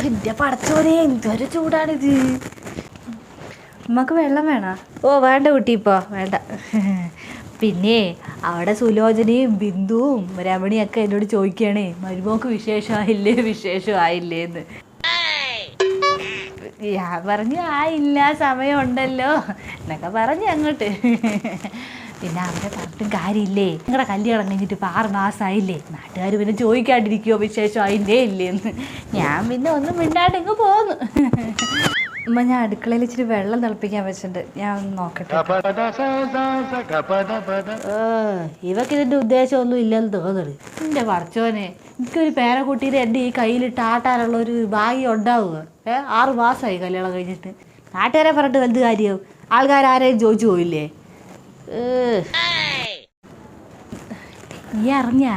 എന്റെ പടച്ചോനെ എന്തൊരു ചൂടാണിത്. നമുക്ക് വെള്ളം വേണോ? ഓ വേണ്ട കുട്ടി, ഇപ്പോൾ വേണ്ട. പിന്നെ അവിടെ സുലോചനയും ബിന്ദുവും രമണിയൊക്കെ എന്നോട് ചോദിക്കുകയാണേ, മരുമോക്ക് വിശേഷമായില്ലേന്ന്. ഞാൻ പറഞ്ഞു ആയില്ല, സമയമുണ്ടല്ലോ എന്നൊക്കെ പറഞ്ഞു അങ്ങോട്ട്. പിന്നെ അവരെ പറഞ്ഞിട്ടും കാര്യമില്ലേ, നിങ്ങളുടെ കല്യാണം കഴിഞ്ഞിട്ട് ഇപ്പോൾ 6 മാസമായില്ലേ, നാട്ടുകാർ പിന്നെ ചോദിക്കാണ്ടിരിക്കുമോ വിശേഷമായില്ലേ ഇല്ലേന്ന്. ഞാൻ പിന്നെ ഒന്നും മിണ്ടാണ്ട് ഇങ്ങ് പോന്നു. അമ്മ, ഞാൻ അടുക്കളയിൽ ഇച്ചിരി വെള്ളം തിളപ്പിക്കാൻ വെച്ചിട്ടുണ്ട്, ഞാൻ ഒന്ന് നോക്കട്ടെ. ഇവക്ക് ഇതിൻ്റെ ഉദ്ദേശമൊന്നും ഇല്ലെന്ന് തോന്നുന്നു. എൻ്റെ പടച്ചോനെ, എനിക്കൊരു പേരക്കുട്ടീനെ എൻ്റെ ഈ കയ്യിലിട്ട് ആട്ടാനുള്ള ഒരു ഭാഗ്യം ഉണ്ടാവുക. 6 മാസമായി കല്യാണം കഴിഞ്ഞിട്ട്. നാട്ടുകാരെ പറഞ്ഞിട്ട് വലുത് കാര്യമാവും. ആൾക്കാരാരെയും ചോദിച്ചു പോയില്ലേ? നീ അറിഞ്ഞാ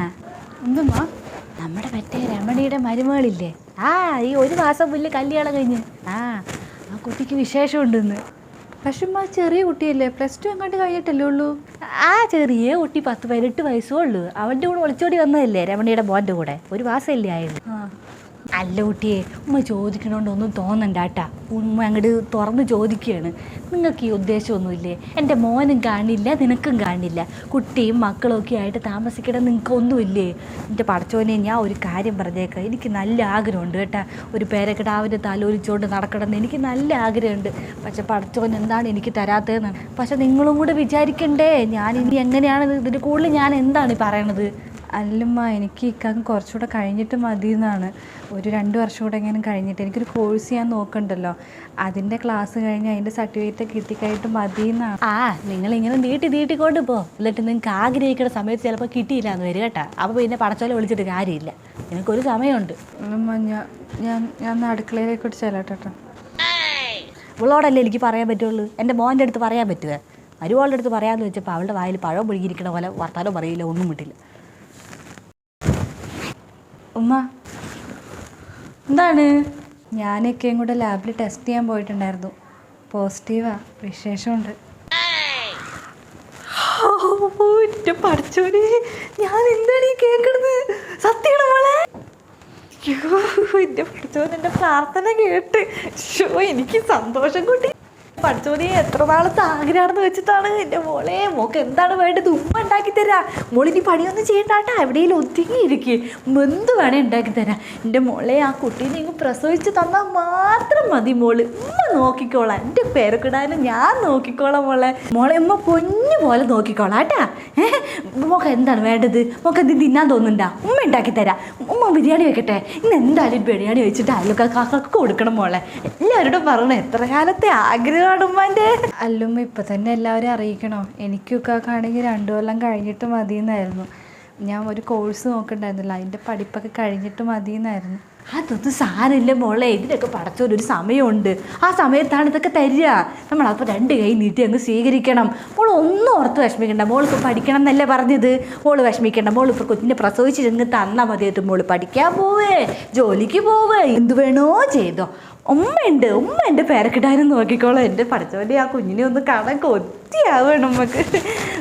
എന്തുമ്മ? നമ്മുടെ മറ്റേ രമണിയുടെ മരുമകളില്ലേ, ഈ 1 മാസം മുന്നേ കല്യാണം കഴിഞ്ഞ് ആ കുട്ടിക്ക് വിശേഷമുണ്ടെന്ന്. പക്ഷെ ചെറിയ കുട്ടിയല്ലേ, +2 എങ്ങോട്ട് കഴിഞ്ഞിട്ടല്ലേ ഉള്ളൂ. ചെറിയ കുട്ടി 10-18 വയസ്സേ ഉള്ളൂ. അവൻ്റെ കൂടെ ഒളിച്ചോടി വന്നതല്ലേ രമണിയുടെ മോൻ്റെ കൂടെ. 1 മാസമല്ലേ ആയുള്ളൂ. അല്ല കുട്ടിയെ, ഉമ്മ ചോദിക്കണോണ്ടൊന്നും തോന്നണ്ടാട്ടാ. ഉമ്മ അങ്ങോട്ട് തുറന്ന് ചോദിക്കുകയാണ്. നിങ്ങൾക്ക് ഈ ഉദ്ദേശമൊന്നുമില്ലേ? എൻ്റെ മോനും കാണില്ല, നിനക്കും കാണില്ല, കുട്ടിയും മക്കളും ഒക്കെ ആയിട്ട് താമസിക്കണം നിങ്ങൾക്കൊന്നുമില്ലേ? എൻ്റെ പടച്ചോനെ, ഞാൻ ഒരു കാര്യം പറഞ്ഞേക്കാം, എനിക്ക് നല്ല ആഗ്രഹമുണ്ട് കേട്ടാ. ഒരു പേരക്കിടാവിൻ്റെ തലോലിച്ചുകൊണ്ട് നടക്കണമെന്ന് എനിക്ക് നല്ല ആഗ്രഹമുണ്ട്. പക്ഷെ പടച്ചോൻ എന്താണ് എനിക്ക് തരാത്തതെന്നാണ്. പക്ഷെ നിങ്ങളും കൂടെ വിചാരിക്കണ്ടേ, ഞാനിനി എങ്ങനെയാണ് ഇതിന് കൂടുതൽ ഞാൻ എന്താണ് പറയണത്? അല്ലമ്മ, എനിക്ക് ഇക്കാക്ക് കുറച്ചുകൂടെ കഴിഞ്ഞിട്ട് മതി എന്നാണ്. ഒരു 2 വർഷം കൂടെ എങ്ങനെ കഴിഞ്ഞിട്ട് എനിക്കൊരു കോഴ്സ് ചെയ്യാൻ നോക്കണ്ടല്ലോ. അതിൻ്റെ ക്ലാസ് കഴിഞ്ഞ് അതിൻ്റെ സർട്ടിഫിക്കറ്റ് കിട്ടിക്കഴിഞ്ഞിട്ട് മതി എന്നാണ്. നിങ്ങളിങ്ങനെ നീട്ടിക്കൊണ്ട് പോ. എന്നിട്ട് നിങ്ങൾക്ക് ആഗ്രഹിക്കുന്ന സമയത്ത് ചിലപ്പോൾ കിട്ടിയില്ല എന്ന് വരും കേട്ടാ. അപ്പോൾ പിന്നെ പടച്ചോലെ വിളിച്ചിട്ട് കാര്യമില്ല. നിനക്കൊരു സമയമുണ്ട്. അല്ലമ്മ, ഞാൻ അടുക്കളയിലേക്കോട്ട് ചെല്ലട്ടെ. ഇവളോടല്ലേ എനിക്ക് പറയാൻ പറ്റുള്ളൂ. എൻ്റെ മോൻ്റെ അടുത്ത് പറയാൻ പറ്റുക? മരുവളുടെ അടുത്ത് പറയാമെന്ന് വെച്ചപ്പോൾ അവളുടെ വായിൽ പഴം പൊഴുകിയിരിക്കണ പോലെ വർത്താനം പറയില്ല, ഒന്നും വിട്ടില്ല. ഉമ്മ, എന്താണ്? ഞാനൊക്കെയും കൂടെ ലാബിൽ ടെസ്റ്റ് ചെയ്യാൻ പോയിട്ടുണ്ടായിരുന്നു. പോസിറ്റീവാ, വിശേഷമുണ്ട്. എൻ്റെ പടച്ചോനെ, ഞാൻ എന്താണ് ഈ കേൾക്കണത്? സത്യമാണ് മോളെ? എൻ്റെ പടച്ചോൻ എൻ്റെ പ്രാർത്ഥന കേട്ട് എനിക്ക് സന്തോഷം കൂട്ടി. പഠിച്ചോനെ, എത്ര നാളത്തെ ആഗ്രഹമാണെന്ന് വെച്ചിട്ടാണ്. എൻ്റെ മോളെ, മോക്ക് എന്താണ് വേണ്ടത്? ഉമ്മ ഉണ്ടാക്കി തരാം. മോളിനി പണിയൊന്നും ചെയ്യണ്ടാട്ടാ, എവിടെയെങ്കിലും ഒതുങ്ങിയിരിക്കുക, എന്ത് വേണേ ഉണ്ടാക്കി തരാം. എൻ്റെ മോളെ, ആ കുട്ടീനെ ഇങ്ങ് പ്രസവിച്ച് തന്നാൽ മാത്രം മതി മോള്. ഉമ്മ നോക്കിക്കോളാം. എൻ്റെ പേരക്കിടാനും ഞാൻ നോക്കിക്കോളാം മോളെ. മോളെ ഉമ്മ പൊന്നു പോലെ നോക്കിക്കോളാം കേട്ടാ. മോക്ക് എന്താണ് വേണ്ടത്? മോക്ക് എന്ത് തിന്നാൻ തോന്നുന്നുണ്ടാ? ഉമ്മ ഉണ്ടാക്കി തരാം. ഉമ്മ ബിരിയാണി വെക്കട്ടെ? ഇന്ന് എന്തായാലും ബിരിയാണി വെച്ചിട്ട് അയൽക്കാർക്ക് കൊടുക്കണം മോളെ. എല്ലാവരോടും പറയണം, എത്ര കാലത്തെ ആഗ്രഹം. അല്ലുമ്മ, ഇപ്പം തന്നെ എല്ലാവരും അറിയിക്കണോ? എനിക്കൊക്കെ ആണെങ്കിൽ 2 കൊല്ലം കഴിഞ്ഞിട്ട് മതി എന്നായിരുന്നു. ഞാൻ ഒരു കോഴ്സ് നോക്കണ്ടായിരുന്നില്ല, അതിൻ്റെ പഠിപ്പൊക്കെ കഴിഞ്ഞിട്ട് മതി എന്നായിരുന്നു. അതൊന്നും സാരമില്ല മോളെ, ഇതിനൊക്കെ പടച്ചോലൊരു സമയമുണ്ട്. ആ സമയത്താണ് ഇതൊക്കെ തരിക. നമ്മളപ്പോൾ 2 കൈ നീട്ടി അങ്ങ് സ്വീകരിക്കണം. മോൾ ഒന്നും ഓർത്ത് വിഷമിക്കണ്ട. മോൾക്ക് പഠിക്കണം എന്നല്ലേ പറഞ്ഞത്? മോള് വിഷമിക്കണ്ട. മോളിപ്പോൾ കുഞ്ഞിനെ പ്രസവിച്ച് ചെന്ന് തന്നാൽ മതിയായിട്ട് മോള് പഠിക്കാൻ പോവേ, ജോലിക്ക് പോവേ, എന്ത് വേണോ ചെയ്തോ. ഉമ്മ എൻ്റെ പേരക്കിടാനും നോക്കിക്കോളാം. എൻ്റെ പഠിച്ചവൻ്റെ ആ കുഞ്ഞിനെ ഒന്ന് കാണാൻ കൊത്തിയാവണം നമുക്ക്.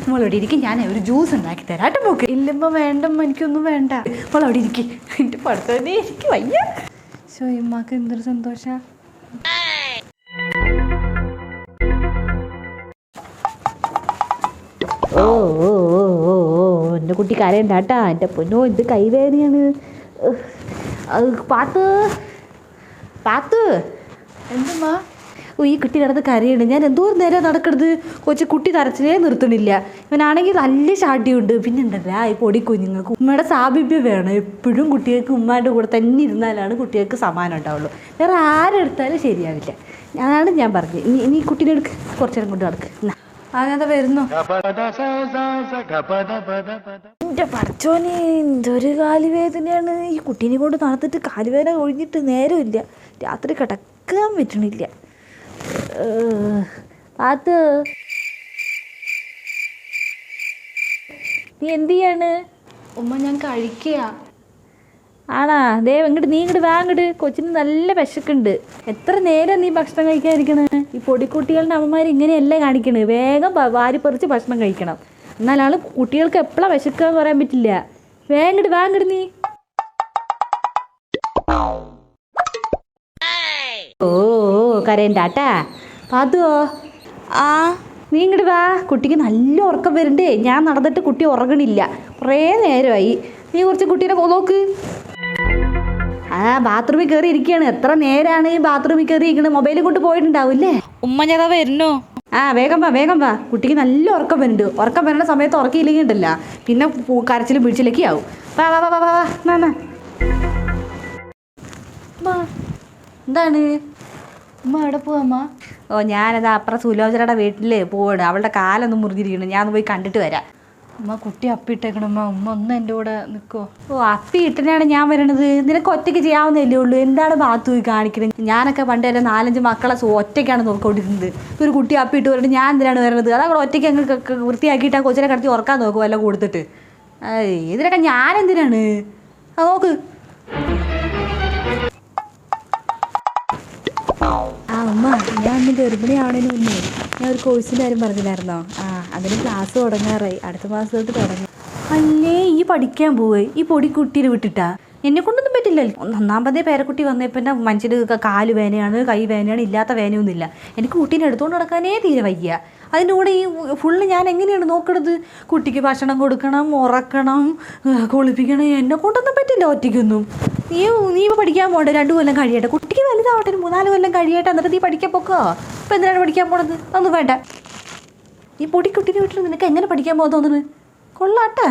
മോളോടെ ഇരിക്കും, ഞാൻ ഒരു ജ്യൂസ് ഉണ്ടാക്കി തരാട്ടെ മോക്ക്. ഇല്ലമ്മ, വേണ്ടമ്മ, എനിക്കൊന്നും വേണ്ട. മോളോടെ ഇരിക്കും. എൻ്റെ പഠിച്ചവനെ, എനിക്ക് വയ്യ. ഉമ്മാക്ക് എന്തൊരു സന്തോഷാ. ഓ ഓ ഓ ഓ ഓ എൻ്റെ കുട്ടി കരയണ്ടാട്ടാ. എൻ്റെ പൊന്നോ, ഇത് കൈവേദനയാണ്. പാത്ത് എന്തുമ്മ? ഈ കുട്ടി കിടന്ന് കരയുണ്ട്. ഞാൻ എന്തോരം നേരം നടക്കണത്. കുട്ടി തരച്ചിലേ നിർത്തണില്ല. ഇവനാണെങ്കിൽ നല്ല ശാഠ്യമുണ്ട്. പിന്നെ ഉണ്ടല്ല, ഈ പൊടി കുഞ്ഞുങ്ങൾക്ക് ഉമ്മയുടെ സാമീപ്യം വേണം. എപ്പോഴും കുട്ടികൾക്ക് ഉമ്മാൻ്റെ കൂടെ തന്നെ ഇരുന്നാലാണ് കുട്ടികൾക്ക് സമാനം ഉണ്ടാവുള്ളൂ. വേറെ ആരെടുത്താലും ശരിയാവില്ല. അതാണ് ഞാൻ പറഞ്ഞത്. ഇനി കുട്ടീനെ എടുക്ക്, കുറച്ചു നേരം കൊണ്ട് നടക്ക്. അങ്ങനത്തെ വരുന്നു. എൻ്റെ പടച്ചോനെ, എന്തൊരു കാലുവേദനയാണ്. ഈ കുട്ടീനെ കൊണ്ട് നടത്തിട്ട് കാലുവേദന ഒഴിഞ്ഞിട്ട് നേരമില്ല. രാത്രി കിടക്കാൻ പറ്റണില്ല. അത് നീ എന്ത് ചെയ്യാണ്? ഉമ്മ, ഞാൻ കഴിക്കുക. ആണാ? നീ ഇങ്ങോട്ട് വാങ്ങട്. കൊച്ചിന് നല്ല വിശക്കുണ്ട്. എത്ര നേരം നീ ഭക്ഷണം കഴിക്കാതിരിക്കണേ? ഈ പൊടിക്കുട്ടികളുടെ അമ്മമാർ ഇങ്ങനെയല്ല കാണിക്കണേ. വേഗം വാരിപ്പറിച്ച് ഭക്ഷണം കഴിക്കണം. എന്നാലാണ് കുട്ടികൾക്ക് എപ്പോഴാണ് വിശക്കുക എന്ന് പറയാൻ പറ്റില്ല. വാങ്ങട് നീ. ഓ കരയണ്ടാട്ടാ. പാത്തുവോ? ആ നീ ഇങ്ങോട്ട് വാ. കുട്ടിക്ക് നല്ല ഉറക്കം വരുന്നുണ്ടേ. ഞാൻ നടന്നിട്ട് കുട്ടി ഉറങ്ങണില്ല, കുറേ നേരമായി. നീ കുറച്ച് കുട്ടീനെ നോക്ക്. ബാത്റൂമിൽ കയറി ഇരിക്കുകയാണ്. എത്ര നേരമാണ് ഈ ബാത്റൂമിൽ കയറി ഇരിക്കണത്? മൊബൈൽ കൊണ്ട് പോയിട്ടുണ്ടാവില്ലേ? ഉമ്മ ഞാൻ വരുന്നു. വേഗം വാ വേഗം വാ. കുട്ടിക്ക് നല്ല ഉറക്കം വരുന്നുണ്ട്. ഉറക്കം വരുന്ന സമയത്ത് ഉറക്കിയില്ലെങ്കിൽ ഉണ്ടല്ല പിന്നെ കരച്ചിലും പിടിച്ചിലൊക്കെ ആവും. വാ വാ വാ വാ വാ വാ. എന്താണ് ഉമ്മ എവിടെ പോവാമ്മ? ഞാനത് അപ്പുറം സുലോചനയുടെ വീട്ടിൽ പോവാണ്. അവളുടെ കാലൊന്നും മുറിഞ്ഞിരിക്കണം. ഞാൻ ഒന്ന് പോയി കണ്ടിട്ട് വരാം. ഉമ്മ കുട്ടി അപ്പിട്ടേക്കണമ്മ. ഉമ്മ ഒന്ന് എൻ്റെ കൂടെ നിൽക്കുമോ? അപ്പി ഇട്ടനാണ് ഞാൻ വരണത്. നിനക്ക് ഒറ്റയ്ക്ക് ചെയ്യാവുന്നതല്ലേ ഉള്ളൂ. എന്താണ് ബാത്തു കാണിക്കുന്നത്? ഞാനൊക്കെ പണ്ട് എൻ്റെ 4-5 മക്കളെ ഒറ്റയ്ക്കാണ് നോക്കിക്കൊണ്ടിരുന്നത്. ഒരു കുട്ടി അപ്പി ഇട്ട് പറഞ്ഞിട്ട് ഞാൻ എന്തിനാണ് വരുന്നത്? അതവിടെ ഒറ്റയ്ക്ക് അങ്ങ് വൃത്തിയാക്കിയിട്ട് ആ കൊച്ചിനെ കടത്തി ഉറക്കാൻ നോക്കും എല്ലാം കൊടുത്തിട്ട്. ഇതിനൊക്കെ ഞാൻ എന്തിനാണ്? നോക്ക്. ഉമ്മ ഞാൻ അന്ന് ഗർഭിണിയാവണതിന് മുന്നേ ഞാൻ ഒരു കോഴ്സിൻ്റെ കാര്യം പറഞ്ഞില്ലായിരുന്നോ? അതിന് ക്ലാസ് തുടങ്ങാറായി. അടുത്ത മാസം തൊട്ട് തുടങ്ങി. അല്ലേ ഈ പഠിക്കാൻ പോവേ ഈ പൊടി കുട്ടീനെ വിട്ടിട്ടാ? എന്നെ കൊണ്ടൊന്നും പറ്റില്ലല്ലോ. ഒന്നാമതേ പേരക്കുട്ടി വന്നപ്പോൾ തന്നെ മനുഷ്യന് കാല് വേനയാണ്, കൈ വേനയാണ്, ഇല്ലാത്ത വേനയൊന്നുമില്ല. എനിക്ക് കുട്ടീനെ എടുത്തുകൊണ്ട് നടക്കാനേ തീരെ വയ്യ. അതിൻ്റെ കൂടെ ഈ ഫുള്ള് ഞാൻ എങ്ങനെയാണ് നോക്കണത്? കുട്ടിക്ക് ഭക്ഷണം കൊടുക്കണം, ഉറക്കണം, കുളിപ്പിക്കണം. എന്നെ കൊണ്ടൊന്നും പറ്റില്ല ഒറ്റയ്ക്കൊന്നും. നീ ഇപ്പോൾ പഠിക്കാൻ പോകണ്ടേ? 2 കൊല്ലം കഴിയട്ടെ, കുട്ടിക്ക് വലുതാവട്ടെ. 3-4 കൊല്ലം കഴിയട്ടെ, എന്നിട്ട് നീ പഠിക്കാൻ പോക്കോ? ഇപ്പം എന്തിനാണ് പഠിക്കാൻ പോണത്? അതൊന്നും വേണ്ട. ഈ പൊടിക്കുട്ടീനെ വിട്ടിട്ട് നിനക്ക് എങ്ങനെ പഠിക്കാൻ പോകാൻ തോന്നുന്നത്? കൊള്ളാട്ടാ.